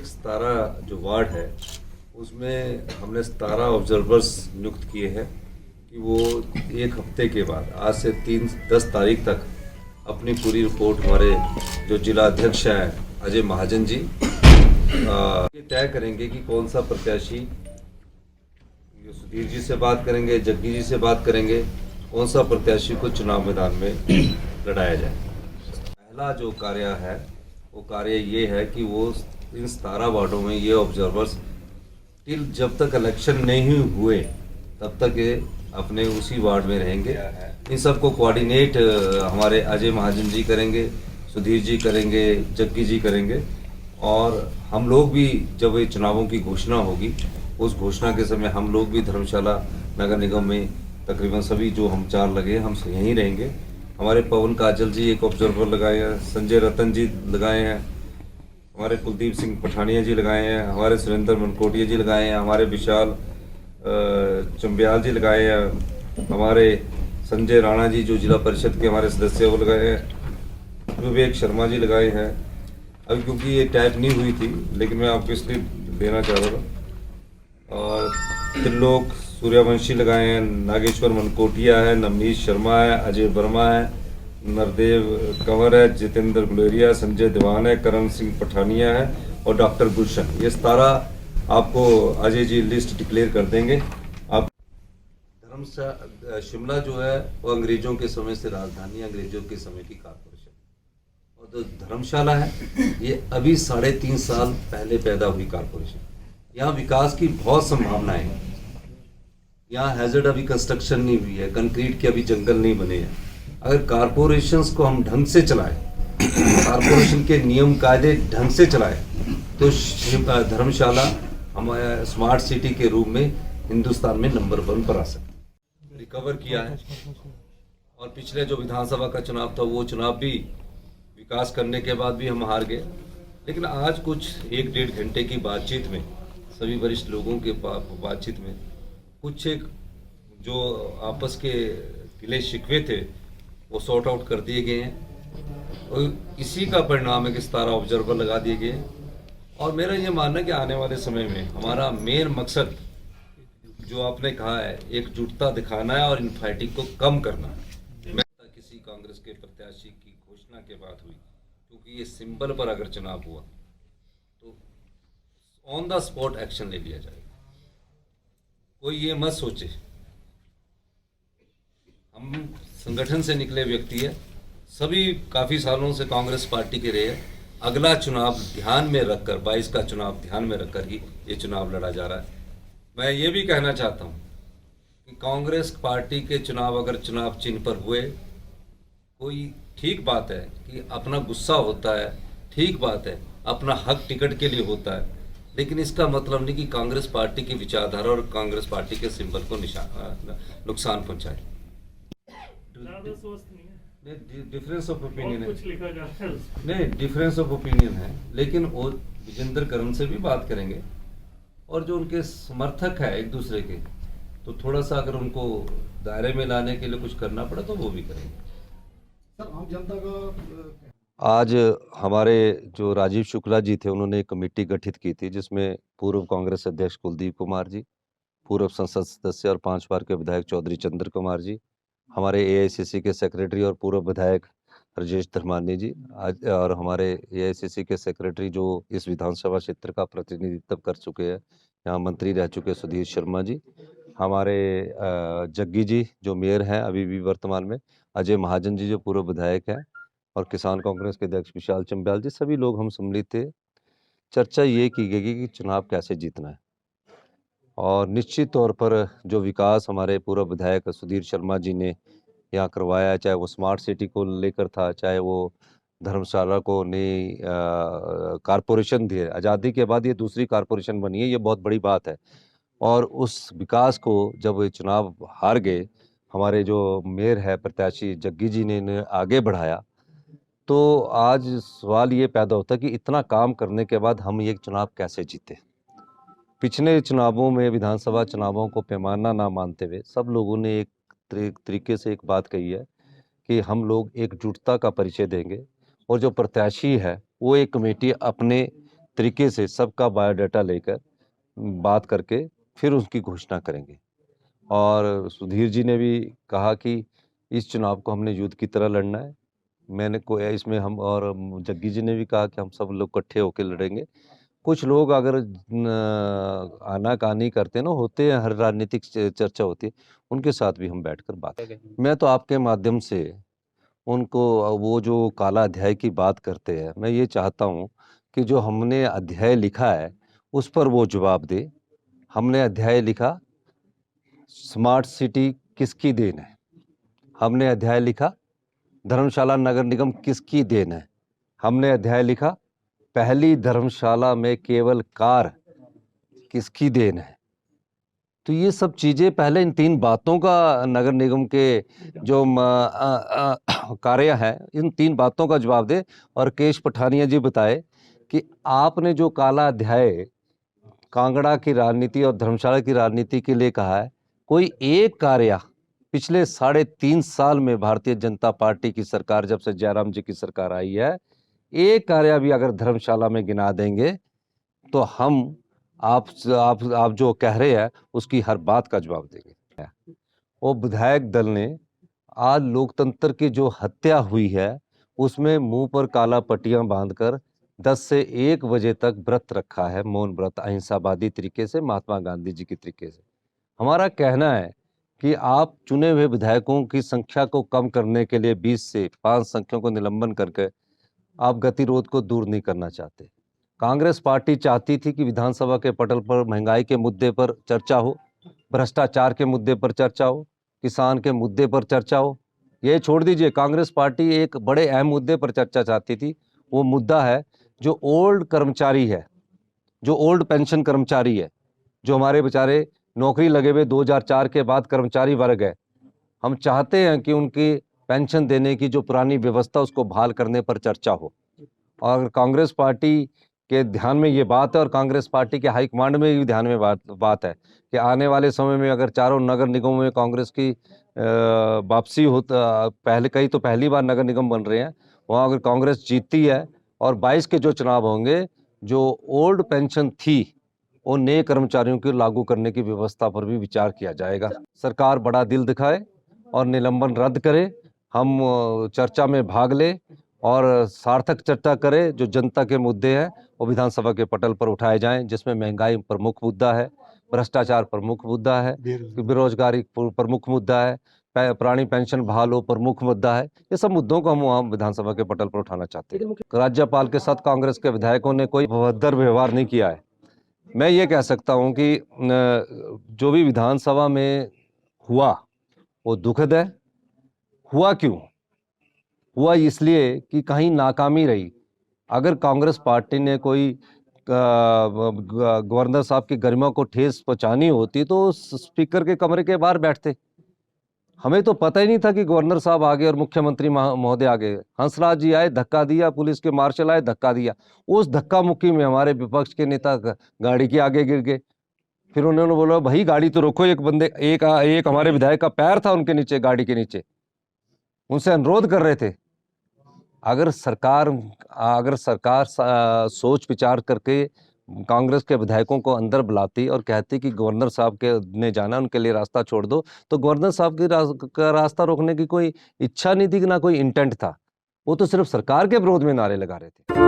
17 जो वार्ड है उसमें हमने 17 ऑब्जर्वर्स नियुक्त किए हैं कि वो एक हफ्ते के बाद आज से 10 तारीख तक अपनी पूरी रिपोर्ट हमारे जो जिला अध्यक्ष हैं अजय महाजन जी ये तय करेंगे कि कौन सा प्रत्याशी, सुधीर जी से बात करेंगे, जग्गी जी से बात करेंगे, कौन सा प्रत्याशी को चुनाव मैदान में लड़ाया जाए। पहला जो कार्य है वो कार्य ये है कि वो इन 17 वार्डों में ये ऑब्जर्वर्स टिल जब तक इलेक्शन नहीं हुए तब तक ये अपने उसी वार्ड में रहेंगे। इन सबको कोऑर्डिनेट हमारे अजय महाजन जी करेंगे, सुधीर जी करेंगे, जग्गी जी करेंगे और हम लोग भी जब ये चुनावों की घोषणा होगी उस घोषणा के समय हम लोग भी धर्मशाला नगर निगम में तकरीबन सभी जो हम 4 लगे हम यहीं रहेंगे। हमारे पवन काजल जी एक ऑब्जर्वर लगाए हैं, संजय रतन जी लगाए हैं, हमारे कुलदीप सिंह पठानिया जी लगाए हैं, हमारे सुरेंद्र मनकोटिया जी लगाए हैं, हमारे विशाल चंबियाल जी लगाए हैं, हमारे संजय राणा जी जो जिला परिषद के हमारे सदस्य वो लगाए हैं, विवेक शर्मा जी लगाए हैं। अभी क्योंकि ये टाइप नहीं हुई थी लेकिन मैं आपको इसलिए देना चाह रहा था। और त्रिलोक सूर्यवंशी लगाए हैं, नागेश्वर मनकोटिया है, नवनीत शर्मा है, अजय वर्मा है, नरदेव कंवर है, जितेंद्र गुलेरिया, संजय दीवान है, करण सिंह पठानिया है और डॉक्टर गुलशन। ये 17 आपको अजय जी लिस्ट डिक्लेयर कर देंगे। आप शिमला जो है वो अंग्रेजों के समय से राजधानी, अंग्रेजों के समय की कारपोरेशन, और जो धर्मशाला है ये अभी 3.5 साल पहले पैदा हुई कारपोरेशन। यहाँ विकास की बहुत संभावनाएं हैं। यहाँ हैजर्ड अभी कंस्ट्रक्शन नहीं हुई है, कंक्रीट के अभी जंगल नहीं बने हैं। अगर कारपोरेशंस को हम ढंग से चलाएं, कारपोरेशन के नियम कायदे ढंग से चलाएं तो धर्मशाला हमारे स्मार्ट सिटी के रूप में हिंदुस्तान में नंबर 1 पर आ सकता है। रिकवर किया है और पिछले जो विधानसभा का चुनाव था वो चुनाव भी विकास करने के बाद भी हम हार गए। लेकिन आज कुछ 1-1.5 घंटे की बातचीत में, सभी वरिष्ठ लोगों के बातचीत में कुछ एक जो आपस के गिले शिकवे थे वो सॉर्ट आउट कर दिए गए हैं और इसी का परिणाम है कि 17 ऑब्जर्वर लगा दिए गए। और मेरा ये मानना है कि आने वाले समय में हमारा मेन मकसद जो आपने कहा है एकजुटता दिखाना है और इनफाइटिंग को कम करना है। मैं किसी कांग्रेस के प्रत्याशी की घोषणा के बाद हुई, क्योंकि ये सिंबल पर अगर चुनाव हुआ तो ऑन द स्पॉट एक्शन ले लिया जाएगा। कोई ये मत सोचे, हम संगठन से निकले व्यक्ति है, सभी काफी सालों से कांग्रेस पार्टी के रहे हैं। अगला चुनाव ध्यान में रखकर, 22 का चुनाव ध्यान में रखकर ही ये चुनाव लड़ा जा रहा है। मैं ये भी कहना चाहता हूँ कि कांग्रेस पार्टी के चुनाव अगर चुनाव चिन्ह पर हुए, कोई ठीक बात है कि अपना गुस्सा होता है, ठीक बात है अपना हक टिकट के लिए होता है, लेकिन इसका मतलब नहीं कि कांग्रेस पार्टी की विचारधारा और कांग्रेस पार्टी के सिंबल को नुकसान पहुंचाए। डिफरेंस ऑफ ओपिनियन है, नहीं डिफरेंस ऑफ ओपिनियन है, लेकिन वो विजेंद्र करण से भी बात करेंगे और जो उनके समर्थक है एक दूसरे के, तो थोड़ा सा अगर उनको दायरे में लाने के लिए कुछ करना पड़ा तो वो भी करेंगे। सर, आम जनता का आज हमारे जो राजीव शुक्ला जी थे उन्होंने एक कमेटी गठित की थी जिसमें पूर्व कांग्रेस अध्यक्ष कुलदीप कुमार जी, पूर्व संसद सदस्य और 5 बार के विधायक चौधरी चंद्र कुमार जी, हमारे एआईसीसी के सेक्रेटरी और पूर्व विधायक राजेश धर्मानी जी, आज और हमारे एआईसीसी के सेक्रेटरी जो इस विधानसभा क्षेत्र का प्रतिनिधित्व कर चुके हैं, यहाँ मंत्री रह चुके सुधीर शर्मा जी, हमारे जग्गी जी जो मेयर हैं अभी भी वर्तमान में, अजय महाजन जी जो पूर्व विधायक हैं और किसान कांग्रेस के अध्यक्ष विशाल चंबियाल जी, सभी लोग हम सम्मिलित थे। चर्चा ये की गई कि चुनाव कैसे जीतना है और निश्चित तौर पर जो विकास हमारे पूर्व विधायक सुधीर शर्मा जी ने यहाँ करवाया, चाहे वो स्मार्ट सिटी को लेकर था, चाहे वो धर्मशाला को नई कारपोरेशन दी है। आज़ादी के बाद ये दूसरी कारपोरेशन बनी है, ये बहुत बड़ी बात है। और उस विकास को जब ये चुनाव हार गए, हमारे जो मेयर है प्रत्याशी जग्गी जी ने इन्हें आगे बढ़ाया, तो आज सवाल ये पैदा होता है कि इतना काम करने के बाद हम ये चुनाव कैसे जीते। पिछले चुनावों में, विधानसभा चुनावों को पैमाना ना मानते हुए सब लोगों ने एक तरीके से एक बात कही है कि हम लोग एकजुटता का परिचय देंगे और जो प्रत्याशी है वो एक कमेटी अपने तरीके से सबका बायोडाटा लेकर बात करके फिर उसकी घोषणा करेंगे। और सुधीर जी ने भी कहा कि इस चुनाव को हमने युद्ध की तरह लड़ना है। मैंने को इसमें हम और जग्गी जी ने भी कहा कि हम सब लोग इकट्ठे होकर लड़ेंगे। कुछ लोग अगर आनाकानी करते ना होते हैं, हर राजनीतिक चर्चा होती है, उनके साथ भी हम बैठकर बात करेंगे। मैं तो आपके माध्यम से उनको वो जो काला अध्याय की बात करते हैं, मैं ये चाहता हूँ कि जो हमने अध्याय लिखा है उस पर वो जवाब दे। हमने अध्याय लिखा स्मार्ट सिटी किसकी देन है, हमने अध्याय लिखा धर्मशाला नगर निगम किसकी देन है, हमने अध्याय लिखा पहली धर्मशाला में केवल कार किसकी देन है। तो ये सब चीज़ें पहले इन 3 बातों का नगर निगम के जो कार्य है, इन 3 बातों का जवाब दे। और केश पठानिया जी बताए कि आपने जो काला अध्याय कांगड़ा की राजनीति और धर्मशाला की राजनीति के लिए कहा है, कोई एक कार्य पिछले 3.5 साल में भारतीय जनता पार्टी की सरकार, जब से जयराम जी की सरकार आई है, एक कार्य भी अगर धर्मशाला में गिना देंगे तो हम आप जो कह रहे हैं उसकी हर बात का जवाब देंगे। वो विधायक दल ने आज लोकतंत्र की जो हत्या हुई है उसमें मुंह पर काला पट्टियां बांधकर 10 से 1 बजे तक व्रत रखा है, मौन व्रत, अहिंसावादी तरीके से, महात्मा गांधी जी के तरीके से। हमारा कहना है कि आप चुने हुए विधायकों की संख्या को कम करने के लिए 20 से 5 संख्या को निलंबन करके आप गतिरोध को दूर नहीं करना चाहते। कांग्रेस पार्टी चाहती थी कि विधानसभा के पटल पर महंगाई के मुद्दे पर चर्चा हो, भ्रष्टाचार के मुद्दे पर चर्चा हो, किसान के मुद्दे पर चर्चा हो। ये छोड़ दीजिए, कांग्रेस पार्टी एक बड़े अहम मुद्दे पर चर्चा चाहती थी। वो मुद्दा है जो ओल्ड कर्मचारी है, जो ओल्ड पेंशन कर्मचारी है, जो हमारे बेचारे नौकरी लगे हुए 2004 के बाद कर्मचारी वर्ग है। हम चाहते हैं कि उनकी पेंशन देने की जो पुरानी व्यवस्था उसको बहाल करने पर चर्चा हो। और कांग्रेस पार्टी के ध्यान में ये बात है और कांग्रेस पार्टी के हाईकमांड में भी ध्यान में बात है कि आने वाले समय में अगर चारों नगर निगमों में कांग्रेस की वापसी हो, पहले कई तो पहली बार नगर निगम बन रहे हैं, वहाँ अगर कांग्रेस जीतती है और 22 के जो चुनाव होंगे, जो ओल्ड पेंशन थी वो नए कर्मचारियों को लागू करने की व्यवस्था पर भी विचार किया जाएगा। सरकार बड़ा दिल दिखाए और निलंबन रद्द करे, हम चर्चा में भाग ले और सार्थक चर्चा करें। जो जनता के मुद्दे हैं वो विधानसभा के पटल पर उठाए जाएं, जिसमें महंगाई प्रमुख मुद्दा है, भ्रष्टाचार प्रमुख मुद्दा है, बेरोजगारी प्रमुख मुद्दा है, पुरानी पेंशन बहाल हो प्रमुख मुद्दा है। ये सब मुद्दों को हम वहाँ विधानसभा के पटल पर उठाना चाहते हैं। राज्यपाल के साथ कांग्रेस के विधायकों ने कोई अभद्र व्यवहार नहीं किया है। मैं ये कह सकता हूँ कि जो भी विधानसभा में हुआ वो दुखद है। हुआ क्यों? हुआ इसलिए कि कहीं नाकामी रही। अगर कांग्रेस पार्टी ने कोई गवर्नर साहब की गरिमा को ठेस पहुंचानी होती तो स्पीकर के कमरे के बाहर बैठते। हमें तो पता ही नहीं था कि गवर्नर साहब आ गए और मुख्यमंत्री महोदय आ गए। हंसराज जी आए, धक्का दिया, पुलिस के मार्शल आए, धक्का दिया। उस धक्का मुक्की में हमारे विपक्ष के नेता गाड़ी के आगे गिर गए। फिर उन्होंने बोला भाई गाड़ी तो रोको, एक हमारे विधायक का पैर था उनके नीचे, गाड़ी के नीचे। उनसे अनुरोध कर रहे थे। अगर सरकार सोच विचार करके कांग्रेस के विधायकों को अंदर बुलाती और कहती कि गवर्नर साहब के ने जाना, उनके लिए रास्ता छोड़ दो, तो गवर्नर साहब का रास्ता रोकने की कोई इच्छा नहीं थी, ना कोई इंटेंट था। वो तो सिर्फ सरकार के विरोध में नारे लगा रहे थे।